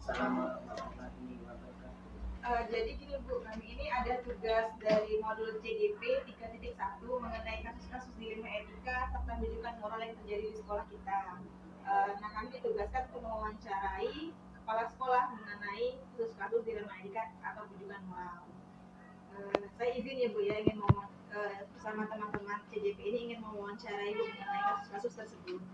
Assalamualaikum warahmatullahi wabarakatuh. Jadi gini Bu, kami ini ada tugas dari modul CGP 3.1 mengenai kasus-kasus dilema etika serta rujukan moral yang terjadi di sekolah kita. Nah, kami ditugaskan untuk mewawancarai kepala sekolah mengenai kasus-kasus dilema etika atau rujukan moral. Saya izin ya Bu ya, ingin bersama teman-teman CGP ini ingin mewawancarai Bu mengenai kasus-kasus tersebut.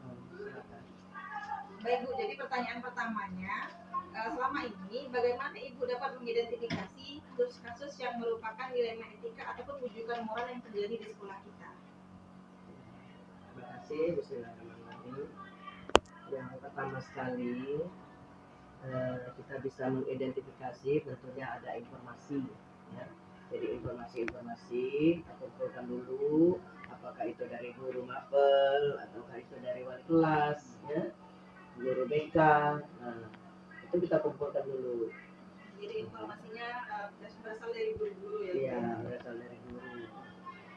Baik Bu, jadi pertanyaan pertamanya, selama ini bagaimana Ibu dapat mengidentifikasi kasus-kasus yang merupakan dilema etika ataupun rujukan moral yang terjadi di sekolah kita? Terima kasih. Bismillahirrahmanirrahim. Yang pertama sekali kita bisa mengidentifikasi tentunya ada informasi ya. Jadi informasi kita kumpulkan dulu, apakah itu dari guru mapel ataukah itu dari wali kelas ya, guru BK. Nah, itu kita kumpulkan dulu. Jadi informasinya berasal dari guru-guru ya? Iya, berasal dari guru.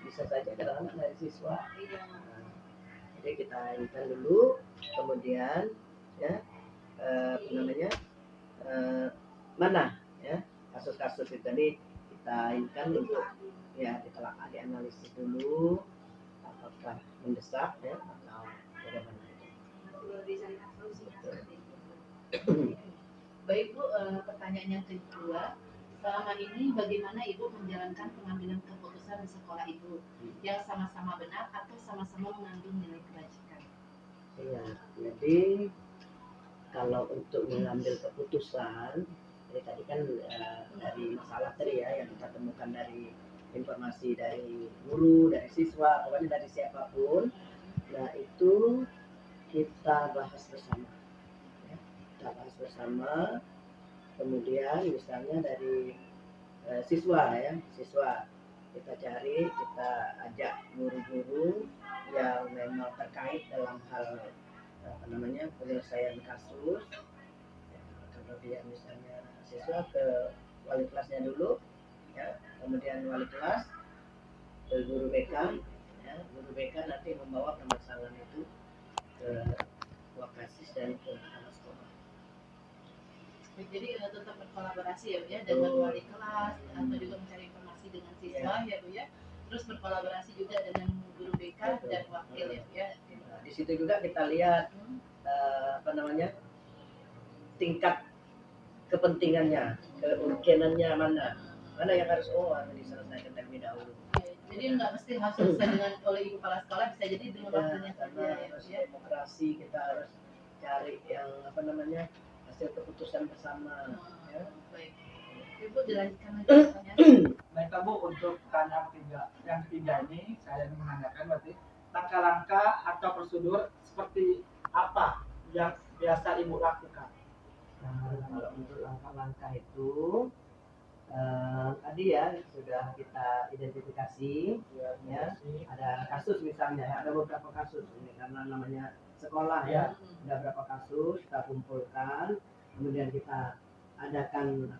Bisa saja kadang-kadang dari siswa. Iya. Jadi kita ingat dulu, kemudian ya mana ya kasus-kasus itu tadi kita ingat untuk ya kita dianalisis dulu apakah mendesak ya atau bagaimana itu. Baik Bu, pertanyaan yang kedua, selama ini bagaimana Ibu menjalankan pengambilan keputusan di sekolah Ibu yang sama-sama benar atau sama-sama mengandung nilai kebajikan? Iya, jadi kalau untuk mengambil keputusan, tadi kan dari masalah tadi ya yang kita temukan dari informasi dari guru, dari siswa, pokoknya dari siapapun, nah itu kita bahas bersama. Kita bahas bersama, kemudian misalnya dari siswa kita cari, kita ajak guru-guru yang memang terkait dalam hal penyelesaian kasus. Kemudian misalnya siswa ke wali kelasnya dulu ya, kemudian wali kelas ke guru BK ya, guru BK nanti membawa permasalahan itu ke Wakasis dan ke kepala sekolah. Jadi tetap berkolaborasi ya dengan wali kelas atau juga mencari informasi dengan siswa ya Bu ya. Terus berkolaborasi juga dengan guru BK dan wakil ya. Di situ juga kita lihat tingkat kepentingannya, keurgenannya mana yang harus diselesaikan terlebih dahulu. Jadi nggak mesti harus selesai dengan oleh ibu kepala sekolah, bisa jadi dengan wakilnya saja ya. Demokrasi kita harus cari yang hasil keputusan bersama. Ya. Baik. Ibu dilanjutkan lagi pertanyaan. Baik Bu, untuk pertanyaan yang ketiga ini saya ingin menanyakan berarti langkah-langkah atau prosedur seperti apa yang biasa Ibu lakukan? Kalau untuk langkah-langkah itu tadi ya sudah kita identifikasi ya, ada kasus misalnya, ada beberapa kasus ini karena namanya sekolah ya, ada beberapa kasus kita kumpulkan, kemudian kita adakan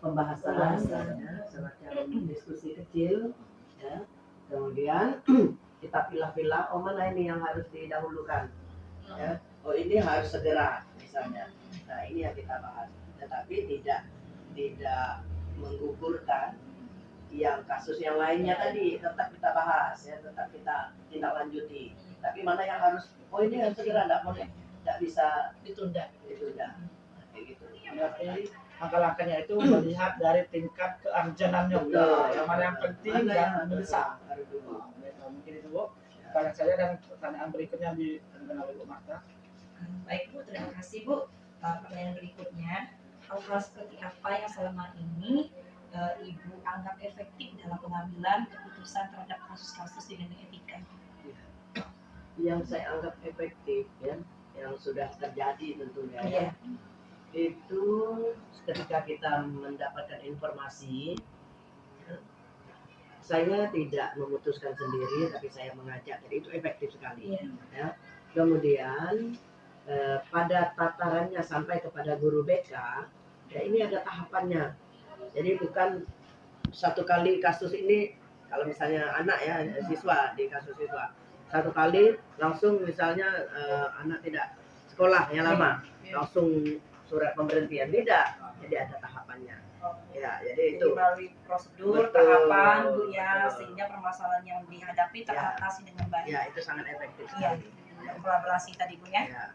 pembahasan ya, semacam diskusi kecil ya, kemudian kita pilah-pilah mana ini yang harus didahulukan ya, ini harus segera misalnya. Nah ini yang kita bahas, tetapi tidak menggugurkan yang kasus yang lainnya tadi, tetap kita bahas ya, tetap kita tindak lanjuti. Tapi mana yang harus ini yang segera, tidak bisa ditunda. Nah, kayak gitu. Berarti langkah-langkahnya itu melihat dari tingkat kearjanannya, yang mana yang penting dan mendesak. Mungkin itu Bu pertanyaan saya, dan pertanyaan berikutnya ditanyakan oleh Bu Marta. Baik Bu, terima kasih Bu. Pertanyaan berikutnya, hal-hal seperti apa yang selama ini Ibu anggap efektif dalam pengambilan keputusan terhadap kasus-kasus dilema etika? Yang saya anggap efektif ya, yang sudah terjadi tentunya ya, itu ketika kita mendapatkan informasi, saya tidak memutuskan sendiri, tapi saya mengajak, jadi itu efektif sekali ya. Kemudian pada tatarannya sampai kepada guru BK ya, ini ada tahapannya. Jadi bukan satu kali kasus ini, kalau misalnya anak ya, siswa, di kasus siswa satu kali langsung misalnya anak tidak sekolah yang lama, langsung surat pemberhentian, tidak. Jadi ada tahapannya. Ya, jadi itu. Jadi melalui prosedur, Betul, tahapan Bu ya, betul. sehingga permasalahan yang dihadapi teratasi dengan baik. Ya, itu sangat efektif Iya. sekali. Kolaborasi tadi Bu ya. Ya,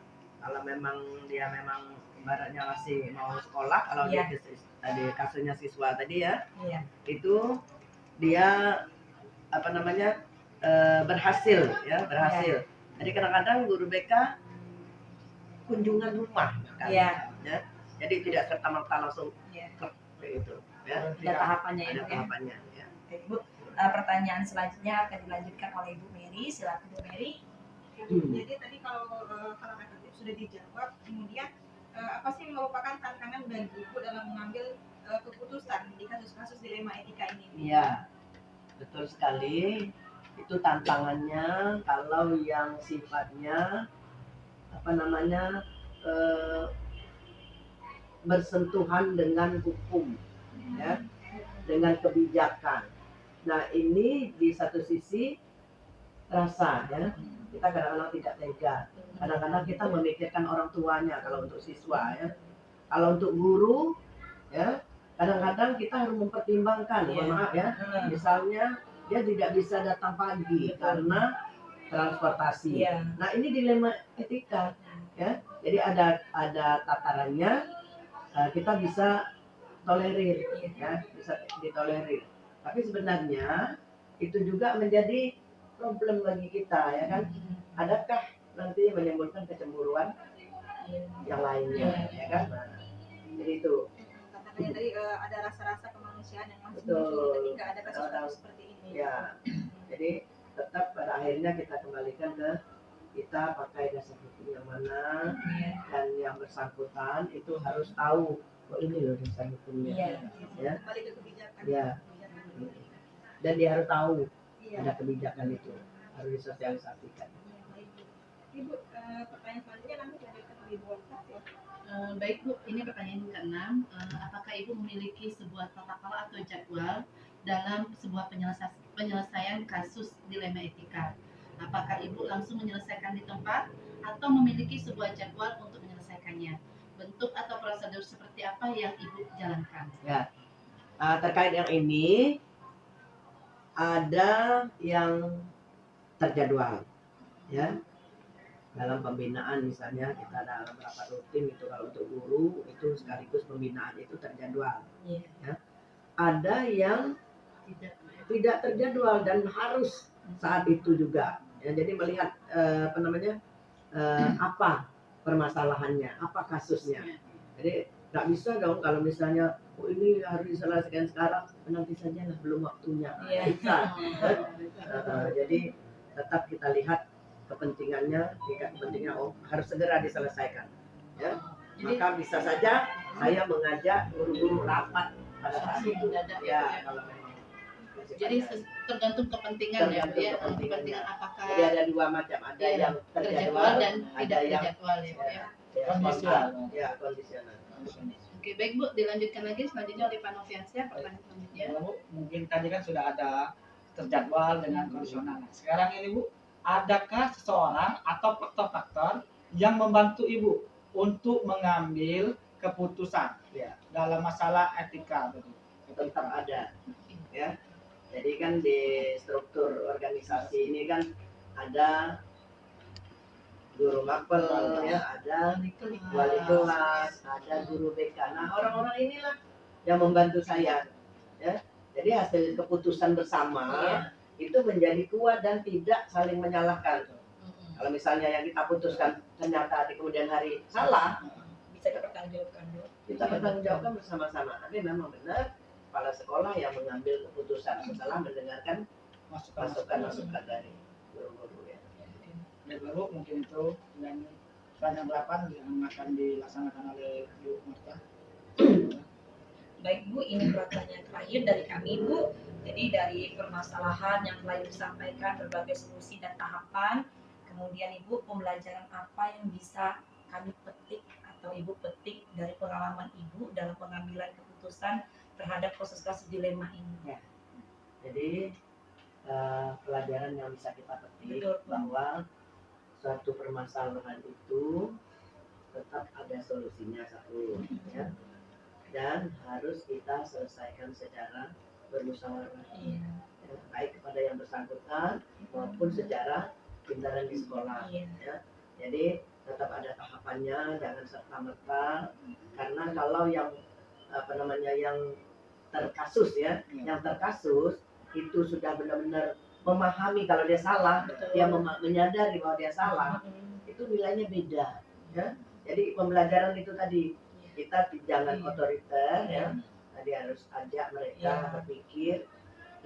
kalau memang dia memang ibaratnya masih mau sekolah, kalau Iya. di kasusnya siswa tadi ya, Iya. itu dia apa namanya berhasil ya, berhasil. Jadi kadang-kadang guru BK kunjungan rumah kan, Iya. ya. Jadi tidak serta merta langsung Iya. kayak itu, ya. Ada tahapannya Ada ya Bu ya. tahapannya, ya. Oke, Bu. Pertanyaan selanjutnya akan dilanjutkan oleh Ibu Mary. Silakan Bu Mary. Jadi tadi kalau efektif sudah dijawab, kemudian apa sih merupakan tantangan bagi Ibu dalam mengambil keputusan di kasus-kasus dilema etika ini? Iya, betul sekali. Itu tantangannya kalau yang sifatnya apa namanya bersentuhan dengan hukum, ya, dengan kebijakan. Nah ini di satu sisi rasa ya, kita kadang-kadang tidak tega. Kadang-kadang kita memikirkan orang tuanya kalau untuk siswa ya. Kalau untuk guru ya, kadang-kadang kita harus mempertimbangkan, mohon maaf ya. Misalnya dia tidak bisa datang pagi karena transportasi. Iya. Nah ini dilema etika ya. Jadi ada tatarannya, kita bisa tolerir ya, bisa ditolerir. Tapi sebenarnya itu juga menjadi problem bagi kita ya kan. Adakah nanti menimbulkan kecemburuan yang lainnya ya kan. Nah, jadi itu. Tantangannya tadi ada rasa-rasa kemanusiaan yang masih Betul. muncul ketika ada kasus-kasus seperti ini. Ya, jadi tetap pada akhirnya kita kembalikan ke kita pakai dasar hukum yang mana, dan yang bersangkutan itu harus tahu, oh ini loh dasar hukumnya. Iya. Ya, Kembali ke kebijakan. ya. Dan dia harus tahu Iya. ada kebijakan itu, harus disosialisasikan. Ibu, pertanyaan selanjutnya nanti dilanjutkan oleh Ibu Waltas ya. Baik Bu, ini pertanyaan yang keenam. Apakah Ibu memiliki sebuah protokol atau jadwal dalam sebuah penyelesaian kasus dilema etika? Apakah Ibu langsung menyelesaikan di tempat atau memiliki sebuah jadwal untuk menyelesaikannya? Bentuk atau prosedur seperti apa yang Ibu jalankan? Ya, terkait yang ini ada yang terjadwal, ya. Dalam pembinaan misalnya kita dalam rapat rutin itu kalau untuk guru itu sekaligus pembinaan itu terjadwal. Iya. Ya. Ada yang tidak terjadwal dan harus saat itu juga. Ya, jadi melihat apa namanya apa permasalahannya, apa kasusnya. Jadi nggak bisa dong kalau misalnya oh ini harus diselesaikan sekarang, nanti saja lah belum waktunya. Iya. Bisa. Jadi tetap kita lihat kepentingannya, tingkat kepentingan harus segera diselesaikan. Ya. Jadi- Maka bisa saja saya mengajak guru-guru rapat pada saat itu. Mendadak Ya, ya. kalau memang. Jadi tergantung kepentingan ya, Bu, ya. Tergantung Kepentingan apakah Jadi ada dua macam, ada Iya, yang terjadwal, dan ada tidak yang terjadwal ya, Bu, ya. Kondisional. Ya, kondisional. Oke, baik Bu, dilanjutkan lagi selanjutnya oleh Pak Noviansyah, pertanyaan selanjutnya. Ya, Bu, mungkin tadi kan sudah ada terjadwal dengan kondisional. Nah, sekarang ini Bu, adakah seseorang atau faktor-faktor yang membantu Ibu untuk mengambil keputusan Ya. dalam masalah etika? Tetap ada. Ya. Jadi kan di struktur organisasi ini kan ada guru mapel, ya, ada wali kelas, ada guru BK. Nah, orang-orang inilah yang membantu saya. Ya. Jadi hasil keputusan bersama itu menjadi kuat dan tidak saling menyalahkan. Kalau misalnya yang kita putuskan ternyata di kemudian hari salah, Bisa dipertanggungjawabkan Bu. kita bertanggungjawabkan bersama-sama. Tapi memang benar kepala sekolah yang mengambil keputusan setelah mendengarkan masukan-masukan dari guru-guru ya. Dan baru mungkin itu dengan pertanyaan 8 yang akan dilaksanakan oleh Bu Marta. Baik Bu, ini pertanyaan terakhir dari kami Bu. Jadi dari permasalahan yang telah disampaikan, berbagai solusi dan tahapan, kemudian Ibu pembelajaran apa yang bisa kami petik atau Ibu petik dari pengalaman Ibu dalam pengambilan keputusan terhadap proses kasus dilema ini? Jadi pelajaran yang bisa kita petik Betul. bahwa suatu permasalahan itu tetap ada solusinya satu, ya. Dan harus kita selesaikan secara bermusyawarah, Iya. ya, baik kepada yang bersangkutan maupun secara pintaran di sekolah, Iya. ya. Jadi tetap ada tahapannya, jangan serta merta, karena kalau yang yang terkasus ya, yang terkasus itu sudah benar-benar memahami kalau dia salah, dia menyadari bahwa dia salah, itu nilainya beda, ya. Jadi pembelajaran itu tadi kita jangan otoriter, ya. Tadi harus ajak mereka berpikir,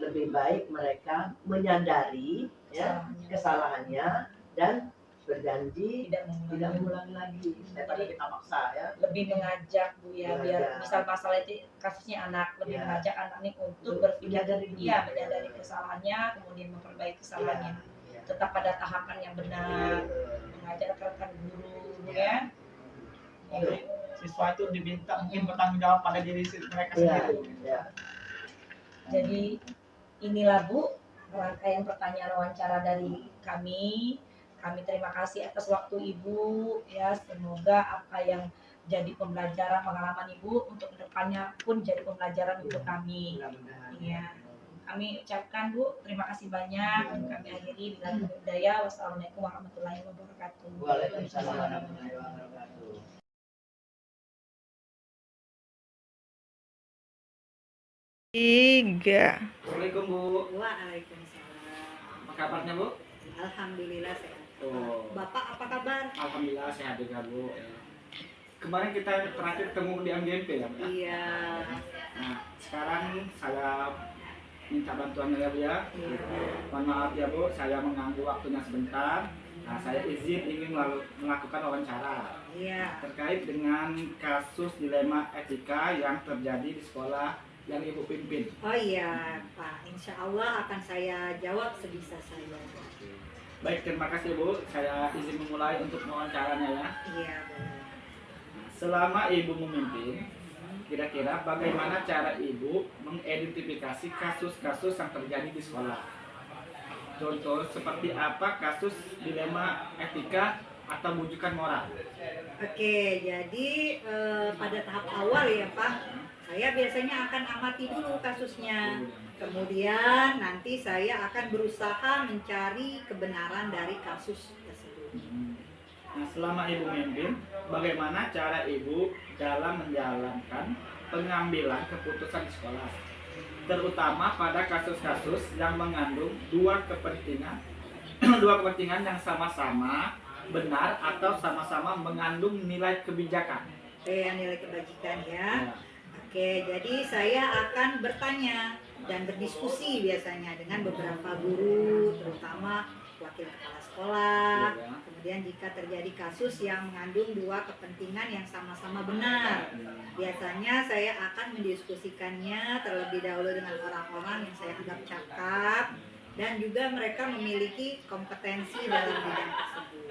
lebih baik mereka menyadari ya kesalahannya dan berjanji tidak mengulangi lagi daripada kita paksa, ya. Lebih mengajak Bu ya, biar misal masalah itu kasusnya anak, lebih mengajak anak ini untuk berpikir menyadari kesalahannya, kemudian memperbaiki kesalahannya, tetap pada tahapan yang benar, mengajak rekan guru ya. Siswa itu diminta mungkin bertanggung jawab pada diri mereka sendiri. Jadi inilah Bu rangkaian pertanyaan wawancara dari kami. Kami terima kasih atas waktu Ibu ya. Semoga apa yang jadi pembelajaran pengalaman Ibu untuk kedepannya pun jadi pembelajaran untuk kami. Iya. Kami ucapkan Bu terima kasih banyak. Kami akhiri dengan budaya. Wassalamualaikum warahmatullahi wabarakatuh. Waalaikumsalam warahmatullahi wabarakatuh. Tiga. Assalamualaikum Bu. Waalaikumsalam. Apa kabarnya Bu? Alhamdulillah sehat. Oh. Bapak apa kabar? Alhamdulillah sehat juga Bu. Kemarin kita terakhir ketemu di MGMP ya Bu? Iya. Nah sekarang saya minta bantuan ya Bu ya. Mohon maaf ya Bu, saya mengganggu waktunya sebentar. Nah saya izin ingin melakukan wawancara terkait dengan kasus dilema etika yang terjadi di sekolah yang Ibu pimpin. Oh iya Pak, insya Allah akan saya jawab sebisa saya. Baik, terima kasih Bu. Saya izin memulai untuk wawancaranya ya. Iya boleh. Selama Ibu memimpin, kira-kira bagaimana cara Ibu mengidentifikasi kasus-kasus yang terjadi di sekolah? Contoh seperti apa kasus dilema etika atau bujukan moral? Oke, jadi pada tahap awal ya Pak, saya biasanya akan amati dulu kasusnya. Kemudian nanti saya akan berusaha mencari kebenaran dari kasus tersebut. Nah, selama Ibu memimpin, bagaimana cara Ibu dalam menjalankan pengambilan keputusan di sekolah? Terutama pada kasus-kasus yang mengandung dua kepentingan yang sama-sama benar atau sama-sama mengandung nilai kebijakan. Nilai kebajikan ya. Oke, jadi saya akan bertanya dan berdiskusi biasanya dengan beberapa guru, terutama wakil kepala sekolah. Kemudian jika terjadi kasus yang mengandung dua kepentingan yang sama-sama benar, biasanya saya akan mendiskusikannya terlebih dahulu dengan orang-orang yang saya anggap cakap dan juga mereka memiliki kompetensi dalam bidang tersebut.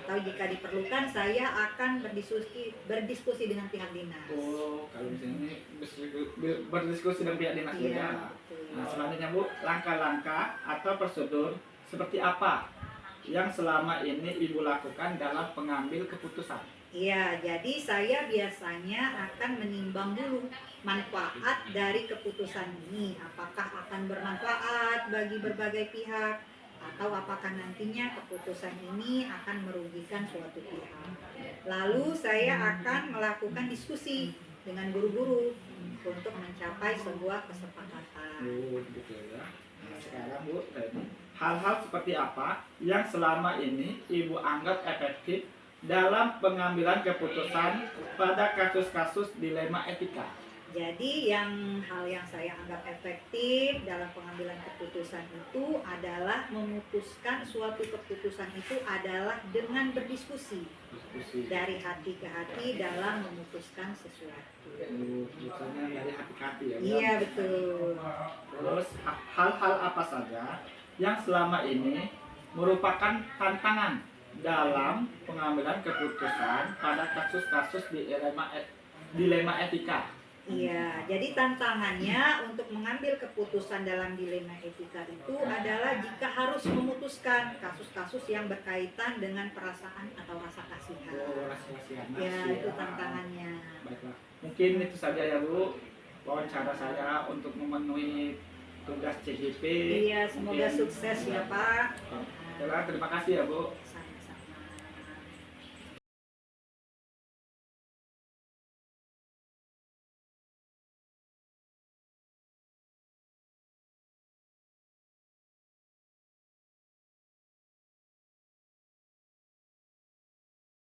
Atau jika diperlukan saya akan berdiskusi dengan pihak dinas. Oh, kalau misalnya berdiskusi dengan pihak dinas juga. Nah, selanjutnya Bu, langkah-langkah atau prosedur seperti apa yang selama ini Ibu lakukan dalam pengambil keputusan? Iya, jadi saya biasanya akan menimbang dulu manfaat dari keputusan ini. Apakah akan bermanfaat bagi berbagai pihak, atau apakah nantinya keputusan ini akan merugikan suatu pihak. Lalu saya akan melakukan diskusi dengan guru-guru untuk mencapai sebuah kesepakatan. Oh, gitu ya. Nah, sekarang Bu, hal-hal seperti apa yang selama ini Ibu anggap efektif dalam pengambilan keputusan pada kasus-kasus dilema etika? Jadi hal yang saya anggap efektif dalam pengambilan keputusan itu adalah memutuskan suatu keputusan itu adalah dengan berdiskusi dari hati ke hati dalam memutuskan sesuatu. Misalnya dari hati ke hati ya? Iya betul. Terus hal-hal apa saja yang selama ini merupakan tantangan dalam pengambilan keputusan pada kasus-kasus dilema etika? Iya, jadi tantangannya untuk mengambil keputusan dalam dilema etika itu adalah jika harus memutuskan kasus-kasus yang berkaitan dengan perasaan atau rasa kasihan. Ya, itu tantangannya. Baiklah. Mungkin itu saja ya Bu, wawancara saya untuk memenuhi tugas CGP. Iya, semoga sukses ya Pak. Terima kasih ya Bu.